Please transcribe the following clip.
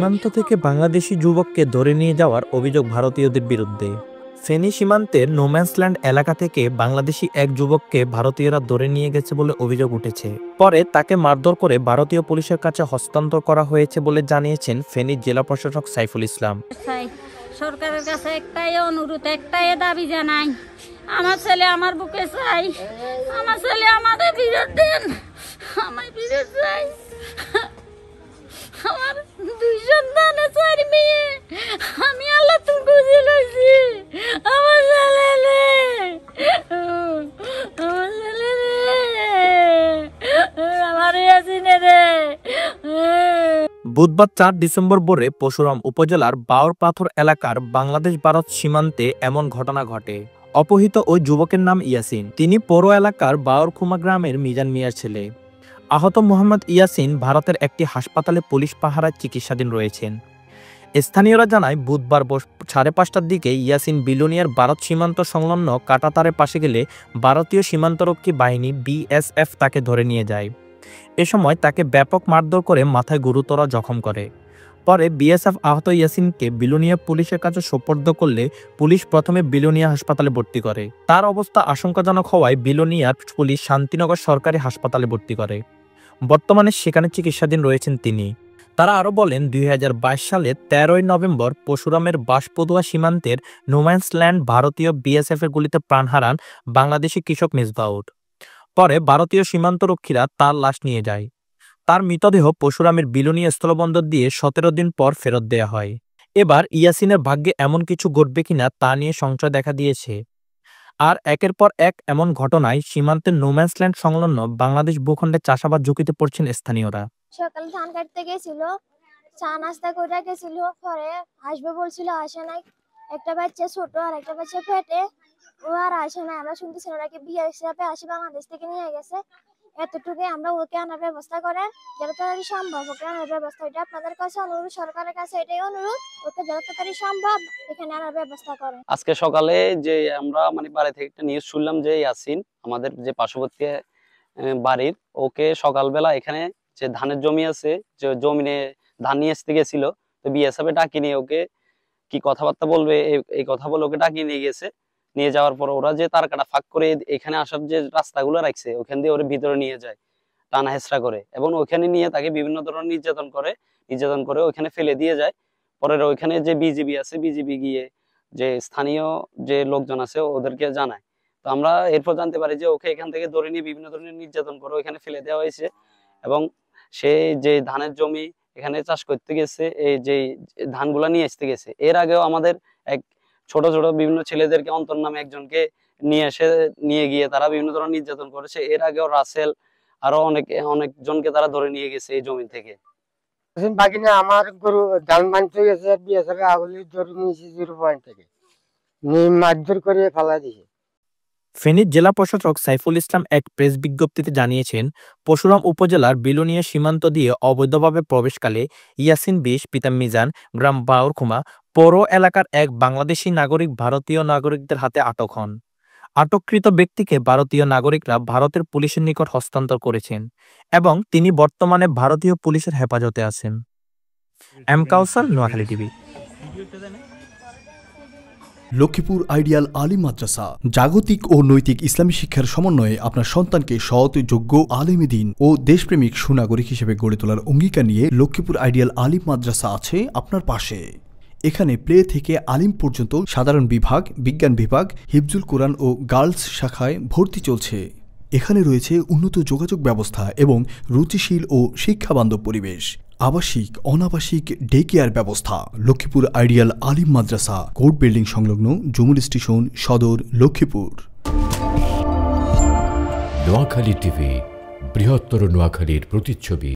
সীমান্ত থেকে বাংলাদেশি যুবককে ধরে নিয়ে যাওয়ার অভিযোগ ভারতীয়দের বিরুদ্ধে। ফেনী সীমান্তের নোম্যান্সল্যান্ড এলাকা থেকে বাংলাদেশি এক যুবককে ভারতীয়রা ধরে নিয়ে গেছে বলে অভিযোগ উঠেছে। পরে তাকে মারধর করে ভারতীয় পুলিশের কাছে হস্তান্তর করা হয়েছে বলে জানিয়েছেন ফেনীর জেলা প্রশাসক সাইফুল ইসলাম। সরকারের কাছে একটাই অনুরোধ, একটাই দাবি জানাই, আমার ছেলে আমার বুকে চাই, আমার ছেলে আমাদের ফিরত দেন, আমায় ফিরত চাই। আমার দুই সন্তান, 4 মেয়ে, আমি আল্লাহ তুমি বুঝে লইছি। আমার ছেলে রে, আমার ছেলে রে, আমার ইয়াসিনে রে। বুধবার 4 ডিসেম্বর ভোরে পরশুরাম উপজেলার বাওরপাথর এলাকার বাংলাদেশ ভারত সীমান্তে এমন ঘটনা ঘটে। অপহৃত ওই যুবকের নাম ইয়াসিন। তিনি পৌর এলাকার বাওরখুমা গ্রামের মিজান মিয়ার ছেলে। আহত মোহাম্মদ ইয়াসিন ভারতের একটি হাসপাতালে পুলিশ পাহারায় চিকিৎসাধীন রয়েছেন। স্থানীয়রা জানায়, বুধবার 5:30টার দিকে ইয়াসিন বিলোনিয়ার ভারত সীমান্ত সংলগ্ন কাঁটাতারের পাশে গেলে ভারতীয় সীমান্তরক্ষী বাহিনী BSF তাকে ধরে নিয়ে যায়। এ সময় তাকে ব্যাপক মারধর করে মাথায় গুরুতর জখম করে। পরে BSF আহত ইয়াসিনকে বিলোনিয়া পুলিশের কাছে সোপর্দ করলে পুলিশ প্রথমে বিলোনিয়া হাসপাতালে ভর্তি করে। তার অবস্থা আশঙ্কাজনক হওয়ায় বিলোনিয়ার পুলিশ শান্তিনগর সরকারি হাসপাতালে ভর্তি করে। বর্তমানে সেখানে চিকিৎসাধীন রয়েছেন তিনি। তারা আরও বলেন, 2022 সালের 13 নভেম্বর পরশুরামের বাঁশপদুয়া সীমান্তের নোম্যান্সল্যান্ড ভারতীয় BSF এর গুলিতে প্রাণ হারান বাংলাদেশি কৃষক মিসবাউর। পরে ভারতীয় সীমান্তরক্ষীরা তার লাশ নিয়ে যায়। তার মৃতদেহ পরশুরামের বিলোনিয়া স্থলবন্দর দিয়ে 17 দিন পর ফেরত দেয়া হয়। এবার ইয়াসিনের ভাগ্যে এমন কিছু ঘটবে কিনা তা নিয়ে সংশয় দেখা দিয়েছে। আর একের পর এক এমন ঘটনায় সীমান্তের নোম্যান্সল্যান্ড সংলগ্ন বাংলাদেশ ভূখণ্ডে চাষাবাদ ঝুঁকিতে পড়ছেন স্থানীয়রা। সকালে ধান কাটতে গেছিল, চা নাস্তা করে গেছিল, পরে আসবে বলছিল, আসে নাই। একটা বাচ্চা ছোট আর একটা বাচ্চা পেটে, ও আর আসে নাই। আমরা শুনতেছি ওনাকে BSF আসি বাংলাদেশ থেকে নিয়ে গেছে। এতটুকু আমরা ওকে আনার ব্যবস্থা করেন, যত তাড়াতাড়ি সম্ভব ওকে আনার ব্যবস্থা। এটা আপনাদের কাছে অনুরোধ, সরকারের কাছে এটাই অনুরোধ, ওকে যত তাড়াতাড়ি সম্ভব এখানে আনার ব্যবস্থা করেন। আজকে সকালে যে আমরা বাড়ি থেকে একটা নিউজ শুনলাম যে ইয়াসিন আমাদের যে পার্শ্ববর্তী বাড়ির, ওকে সকালবেলা এখানে যে ধানের জমি আছে, যে জমিনে ধান নিয়ে আসতে গেছিল, তো BSF ডাকি নিয়ে ওকে কি কথাবার্তা বলবে এই কথা বলে ওকে ডাকিয়ে নিয়ে গেছে। নিয়ে যাওয়ার পর ওরা যে তার কাটা ফাঁক করে এখানে আসার যে রাস্তাগুলো রাখছে, ওখান দিয়ে ওর ভিতরে নিয়ে যায় টানা হেঁচড়া করে, এবং ওইখানে নিয়ে তাকে বিভিন্ন ধরনের নির্যাতন করে ওইখানে ফেলে দিয়ে যায়। পরে ওইখানে যে BGB আছে, BGB গিয়ে যে স্থানীয় যে লোকজন আছে ওদেরকে জানায়। তো আমরা এরপর জানতে পারি যে ওকে এখান থেকে ধরে নিয়ে বিভিন্ন ধরনের নির্যাতন করে ওইখানে ফেলে দেওয়া হয়েছে। এবং সে যে ধানের জমি এখানে চাষ করতে গেছে, এই যে ধানগুলা নিয়ে আসতে গেছে, এর আগেও আমাদের এক ছোট ছোট বিভিন্ন ছেলেদেরকে, অন্তর নামে একজনকে নিয়ে গিয়ে তারা বিভিন্ন ধরনের নির্যাতন করেছে। এর আগেও রাসেল আরো অনেকজনকে তারা ধরে নিয়ে গেছে এই জমি থেকে। বাকিনা আমার গরু ধান মানতে গেছে, BSF আগুলি ধরে নিয়েছে 0 পয়েন্ট থেকে, মারধর করে ফেলা দিয়েছে। ফেনীর জেলা প্রশাসক সাইফুল ইসলাম এক প্রেস বিজ্ঞপ্তিতে জানিয়েছেন, পরশুরাম উপজেলার বিলোনিয়া সীমান্ত দিয়ে অবৈধভাবে প্রবেশকালে ইয়াসিন 20, পিতা মিজান, গ্রাম বাওরখুমা পৌর এলাকার এক বাংলাদেশি নাগরিক ভারতীয় নাগরিকদের হাতে আটক হন। আটককৃত ব্যক্তিকে ভারতীয় নাগরিকরা ভারতের পুলিশের নিকট হস্তান্তর করেছেন এবং তিনি বর্তমানে ভারতীয় পুলিশের হেফাজতে আছেন। এম কাউসার, নোয়াখালী টিভি। লক্ষ্মীপুর আইডিয়াল আলিম মাদ্রাসা জাগতিক ও নৈতিক ইসলামী শিক্ষার সমন্বয়ে আপনার সন্তানকে সৎ, যোগ্য, আলেমে দ্বীন ও দেশপ্রেমিক সুনাগরিক হিসেবে গড়ে তোলার অঙ্গীকার নিয়ে লক্ষ্মীপুর আইডিয়াল আলিম মাদ্রাসা আছে আপনার পাশে। এখানে প্লে থেকে আলিম পর্যন্ত সাধারণ বিভাগ, বিজ্ঞান বিভাগ, হিফজুল কোরআন ও গার্লস শাখায় ভর্তি চলছে। এখানে রয়েছে উন্নত যোগাযোগ ব্যবস্থা এবং রুচিশীল ও শিক্ষাবান্ধব পরিবেশ, আবাসিক অনাবাসিক ডে কেয়ার ব্যবস্থা। লক্ষ্মীপুর আইডিয়াল আলিম মাদ্রাসা, কোর্ট বিল্ডিং সংলগ্ন, জমুল স্টেশন, সদর, লক্ষ্মীপুর। নোয়াখালী টিভি, বৃহত্তর নোয়াখালীর প্রতিচ্ছবি।